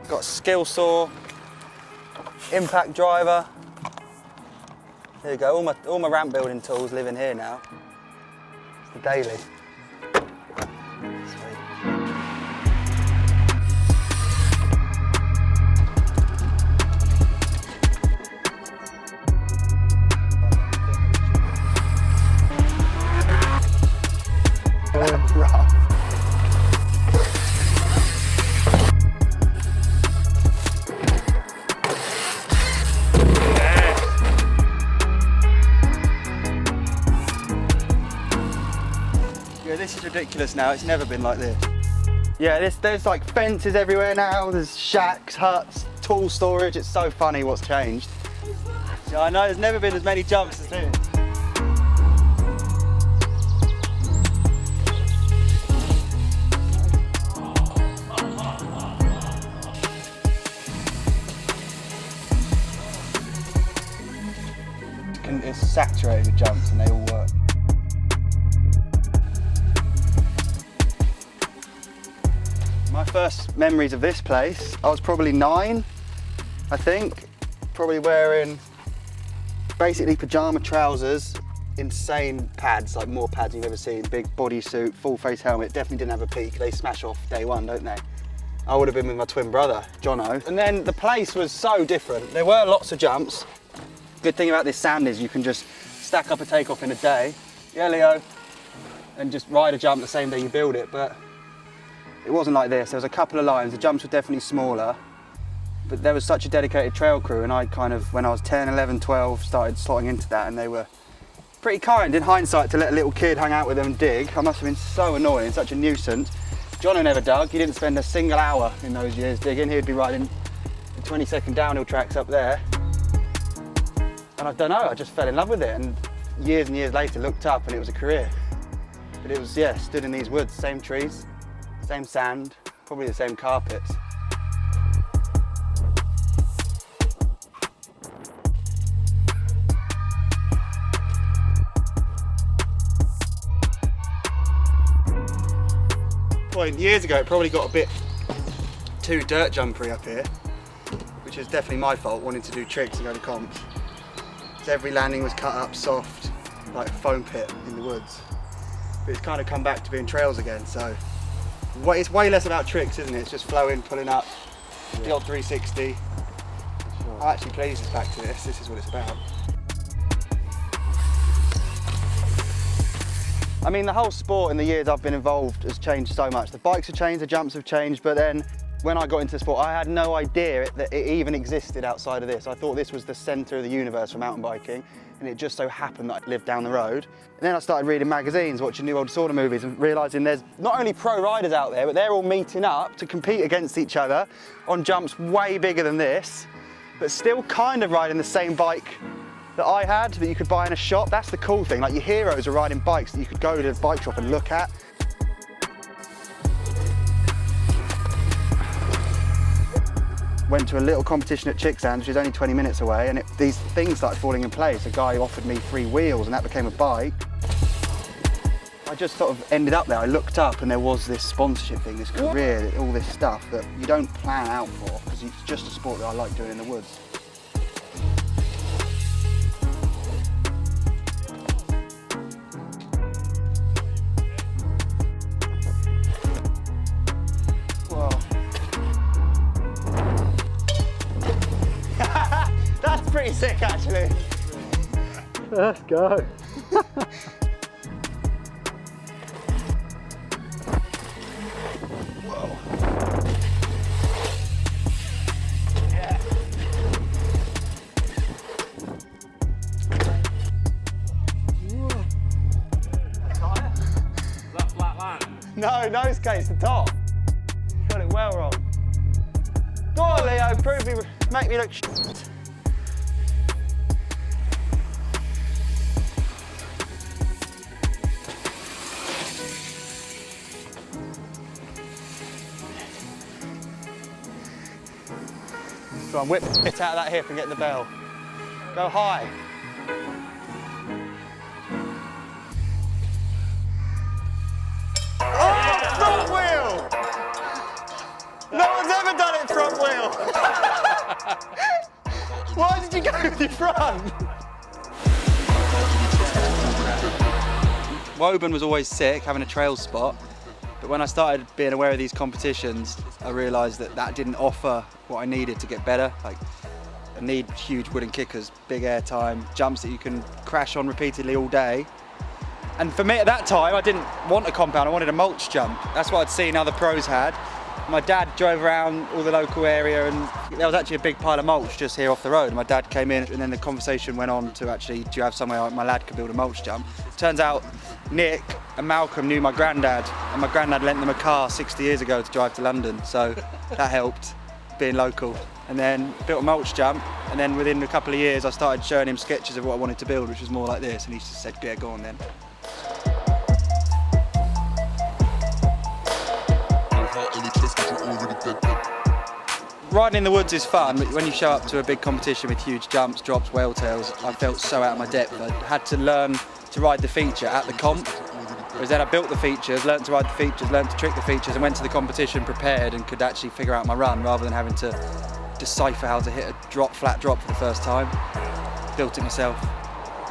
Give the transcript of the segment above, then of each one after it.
got a skill saw, impact driver. There you go, all my ramp building tools live in here now. It's the daily. Sweet. Rough. Yeah, this is ridiculous now. It's never been like this. Yeah, there's like fences everywhere now. There's shacks, huts, tool storage. It's so funny what's changed. Yeah, I know. There's never been as many jumps as this. It's saturated with jumps and they all work. My first memories of this place, I was probably 9, I think. Probably wearing basically pajama trousers, insane pads, like more pads you've ever seen, big bodysuit, full face helmet, definitely didn't have a peak. They smash off day one, don't they? I would have been with my twin brother, Jono. And then the place was so different. There were lots of jumps. Good thing about this sand is you can just stack up a takeoff in a day, yeah Leo, and just ride a jump the same day you build it, but it wasn't like this. There was a couple of lines, the jumps were definitely smaller, but there was such a dedicated trail crew, and I kind of, when I was 10, 11, 12, started slotting into that, and they were pretty kind in hindsight to let a little kid hang out with them and dig. I must have been so annoying, such a nuisance. Jono never dug, he didn't spend a single hour in those years digging. He'd be riding the 20-second downhill tracks up there. And I don't know, I just fell in love with it, and years later looked up and it was a career. But it was, yeah, stood in these woods, same trees, same sand, probably the same carpets. Years ago it probably got a bit too dirt jumpery up here, which is definitely my fault, wanting to do tricks and go to comps. So every landing was cut up soft, like a foam pit in the woods. But it's kind of come back to being trails again, so it's way less about tricks, isn't it? It's just flowing, pulling up, the old 360. Sure. I'm actually pleased it's back to this. This is what it's about. I mean, the whole sport in the years I've been involved has changed so much. The bikes have changed, the jumps have changed, but then when I got into the sport, I had no idea that it even existed outside of this. I thought this was the centre of the universe for mountain biking, and it just so happened that I lived down the road. And then I started reading magazines, watching New World Disorder movies, and realising there's not only pro riders out there, but they're all meeting up to compete against each other on jumps way bigger than this, but still kind of riding the same bike that I had, that you could buy in a shop. That's the cool thing. Like, your heroes are riding bikes that you could go to a bike shop and look at. Went to a little competition at Chicksands, which is only 20 minutes away, and these things started falling in place. A guy offered me 3 wheels, and that became a bike. I just sort of ended up there. I looked up, and there was this sponsorship thing, this career, all this stuff that you don't plan out for, because it's just a sport that I like doing in the woods. Pretty sick, actually. Let's go. Whoa. Yeah. That's higher. Is that flat land? No, nose case, the top. Got it well wrong. Go on, Leo, prove me, make me look shit. Go on, whip it out of that hip and get the bell. Go high. Oh, front wheel! No one's ever done it front wheel. Why did you go with your front? Woburn was always sick, having a trail spot. But when I started being aware of these competitions, I realised that that didn't offer what I needed to get better. Like, I need huge wooden kickers, big air time, jumps that you can crash on repeatedly all day. And for me at that time, I didn't want a compound, I wanted a mulch jump. That's what I'd seen other pros had. My dad drove around all the local area and there was actually a big pile of mulch just here off the road. My dad came in and then the conversation went on to actually, do you have somewhere my lad could build a mulch jump? Turns out Nick and Malcolm knew my granddad and my granddad lent them a car 60 years ago to drive to London. So that helped, being local. And then built a mulch jump and then within a couple of years I started showing him sketches of what I wanted to build, which was more like this, and he just said, yeah, go on then. Riding in the woods is fun, but when you show up to a big competition with huge jumps, drops, whale tails, I felt so out of my depth. I had to learn to ride the feature at the comp, whereas then I built the features, learned to ride the features, learned to trick the features, and went to the competition prepared and could actually figure out my run rather than having to decipher how to hit a flat drop for the first time. Built it myself,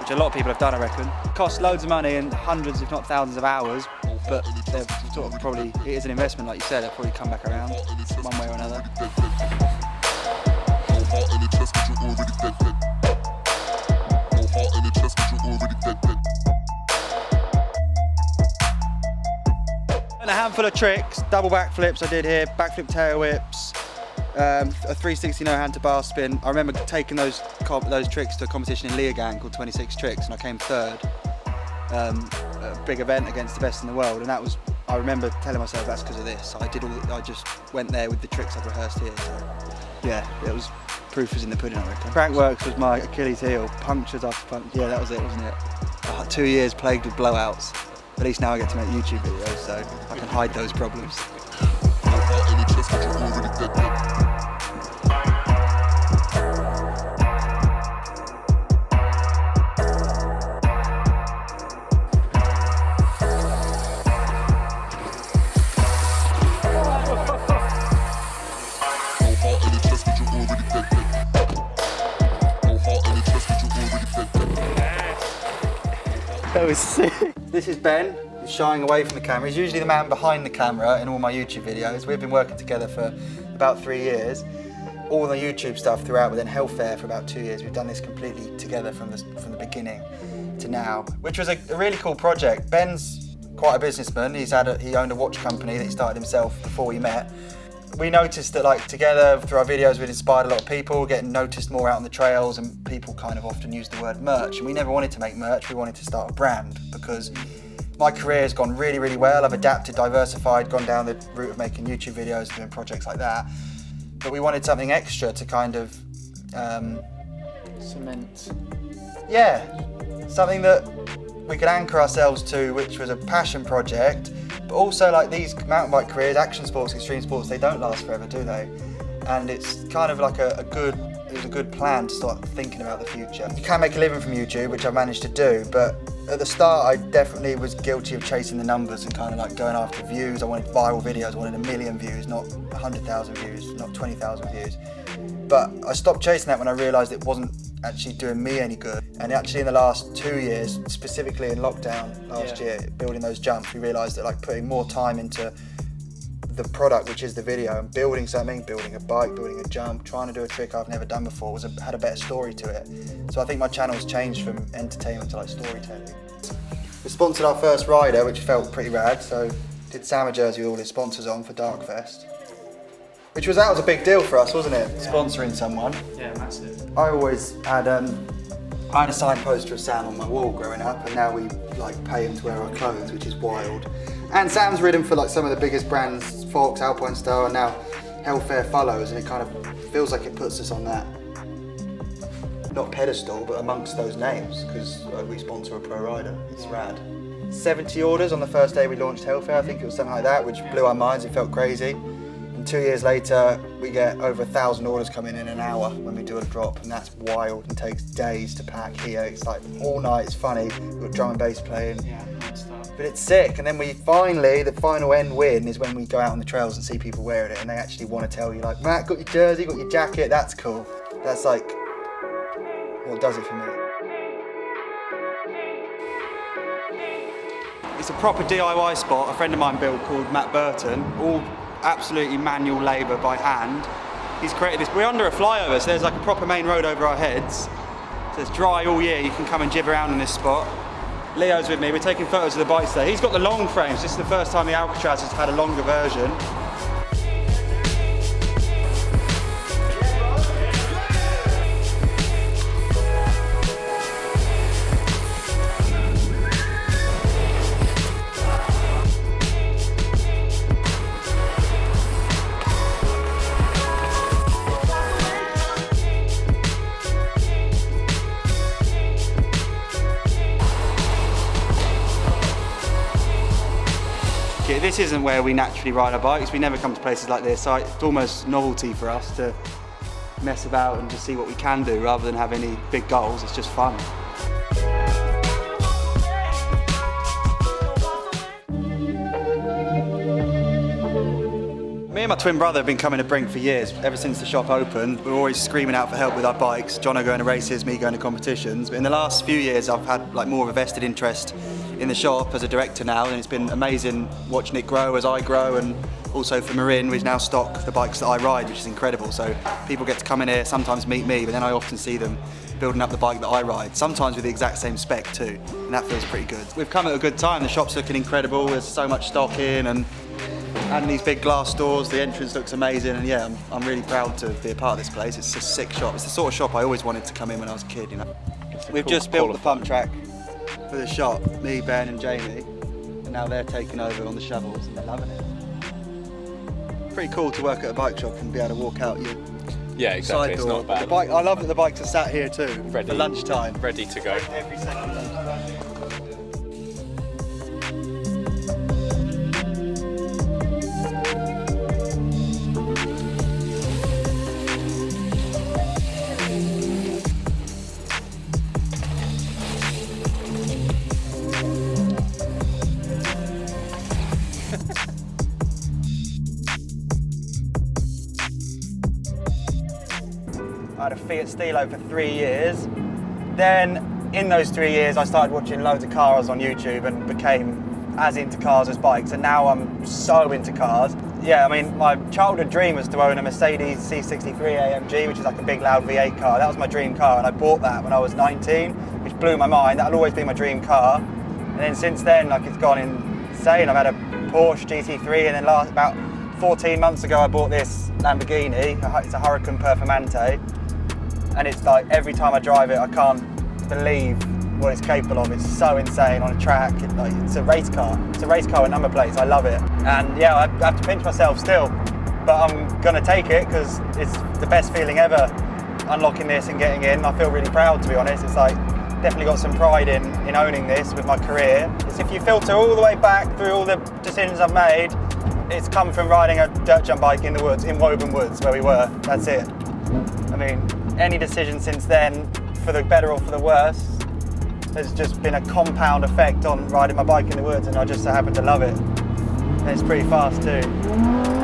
which a lot of people have done, I reckon. It costs loads of money and hundreds, if not thousands of hours, but they're sort of probably, it is an investment, like you said, they'll probably come back around one way or another. And a handful of tricks, double backflips I did here, backflip tail whips, a 360 no hand to bar spin. I remember taking those tricks to a competition in Leogang called 26 Tricks and I came third. A big event against the best in the world, and that was, I remember telling myself that's because of this. I just went there with the tricks I'd rehearsed here, so yeah, it was, proof is in the pudding, I reckon. Crankworks was my Achilles heel, punctures after punctures, yeah, that was it, wasn't it? 2 years plagued with blowouts. At least now I get to make YouTube videos, so I can hide those problems. That was sick. This is Ben, he's shying away from the camera. He's usually the man behind the camera in all my YouTube videos. We've been working together for about 3 years. All the YouTube stuff throughout, but then Hellfair for about 2 years. We've done this completely together from the beginning to now, which was a really cool project. Ben's quite a businessman. He owned a watch company that he started himself before we met. We noticed that, like, together through our videos we'd inspired a lot of people, getting noticed more out on the trails, and people kind of often use the word merch. And we never wanted to make merch, we wanted to start a brand, because my career has gone really, really well. I've adapted, diversified, gone down the route of making YouTube videos, doing projects like that. But we wanted something extra to kind of cement. Yeah, something that we could anchor ourselves to, which was a passion project. But also, like, these mountain bike careers, action sports, extreme sports, they don't last forever, do they? And it's kind of like it was a good plan to start thinking about the future. You can make a living from YouTube, which I've managed to do, but at the start I definitely was guilty of chasing the numbers and kind of like going after views. I wanted viral videos, I wanted 1 million views, not 100,000 views, not 20,000 views. But I stopped chasing that when I realised it wasn't actually doing me any good. And actually in the last 2 years, specifically in lockdown last year, building those jumps, we realised that, like, putting more time into the product, which is the video, and building something, building a bike, building a jump, trying to do a trick I've never done before, had a better story to it. So I think my channel's changed from entertainment to, like, storytelling. We sponsored our first rider, which felt pretty rad, so did Sam a jersey with all his sponsors on for Darkfest. That was a big deal for us, wasn't it? Yeah. Sponsoring someone. Yeah, massive. I always had I had a signed poster of Sam on my wall growing up, and now we, like, pay him to wear our clothes, which is wild. And Sam's ridden for, like, some of the biggest brands, Fox, Alpine Star, and now Hellfair follows, and it kind of feels like it puts us on that, not pedestal, but amongst those names, because we sponsor a pro rider. It's rad. 70 orders on the first day we launched Hellfair, I think it was something like that, which blew our minds, it felt crazy. And 2 years later, we get over 1,000 orders coming in an hour when we do a drop, and that's wild and takes days to pack here. It's like all night, it's funny, we've got drum and bass playing. Yeah, non-stop. But it's sick, and then we finally, the final end win is when we go out on the trails and see people wearing it and they actually want to tell you like, Matt, got your jersey, got your jacket, that's cool. That's like what does it for me. It's a proper DIY spot a friend of mine built called Matt Burton, all absolutely manual labour by hand. He's created this, we're under a flyover, so there's like a proper main road over our heads. So it's dry all year, you can come and jib around in this spot. Leo's with me, we're taking photos of the bikes there. He's got the long frames, this is the first time the Alcatraz has had a longer version. This isn't where we naturally ride our bikes. We never come to places like this, so it's almost novelty for us to mess about and just see what we can do rather than have any big goals. It's just fun. Me and my twin brother have been coming to Brink for years. Ever since the shop opened, we're always screaming out for help with our bikes. Jono going to races, me going to competitions. But in the last few years, I've had like more of a vested interest in the shop as a director now, and it's been amazing watching it grow as I grow, and also for Marin, we now stock the bikes that I ride, which is incredible. So people get to come in here, sometimes meet me, but then I often see them building up the bike that I ride, sometimes with the exact same spec too, and that feels pretty good. We've come at a good time, the shop's looking incredible, there's so much stock in, and these big glass doors, the entrance looks amazing, and yeah, I'm really proud to be a part of this place. It's a sick shop. It's the sort of shop I always wanted to come in when I was a kid, you know. We've just built the pump track for the shop, me, Ben and Jamie, and now they're taking over on the shovels and they're loving it. Pretty cool to work at a bike shop and be able to walk out your exactly. It's not bad. The bike, I love that the bikes are sat here too, ready, for lunchtime. Ready to go. Every second. I had a Fiat Stilo for 3 years. Then, in those 3 years, I started watching loads of cars on YouTube and became as into cars as bikes, and now I'm so into cars. Yeah, I mean, my childhood dream was to own a Mercedes C63 AMG, which is like a big, loud V8 car. That was my dream car, and I bought that when I was 19, which blew my mind. That'll always be my dream car. And then since then, like, it's gone insane. I've had a Porsche GT3, and then about 14 months ago, I bought this Lamborghini. It's a Huracan Performante. And it's like, every time I drive it, I can't believe what it's capable of. It's so insane on a track. It's a race car. It's a race car with number plates. I love it. And yeah, I have to pinch myself still, but I'm gonna take it because it's the best feeling ever, unlocking this and getting in. I feel really proud, to be honest. It's like, definitely got some pride in owning this with my career. It's, if you filter all the way back through all the decisions I've made, it's come from riding a dirt jump bike in the woods, in Woburn Woods, where we were. That's it. I mean, any decision since then, for the better or for the worse, has just been a compound effect on riding my bike in the woods, and I just so happen to love it. And it's pretty fast too.